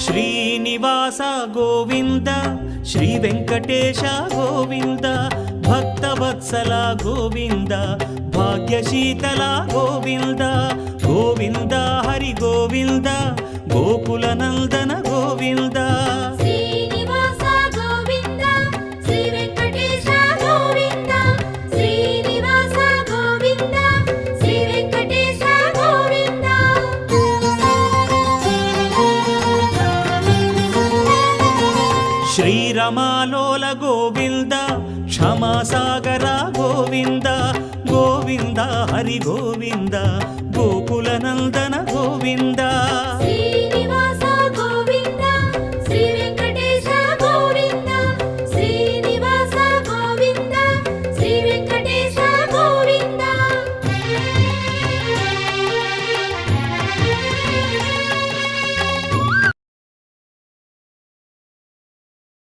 Srinivasa Govinda Shri Venkatesha Govinda Bhaktavatsala Govinda భాగ్యశీతల Govinda Govinda Hari Govinda Gokula Nandana Govinda Srinivasa Govinda Shri Venkatesha Govinda Srinivasa Govinda Shri Venkatesha Govinda శ్రీరమాలోల Govinda క్షమాసాగర Govinda Govinda Hari Govinda Gokula Nandana Govinda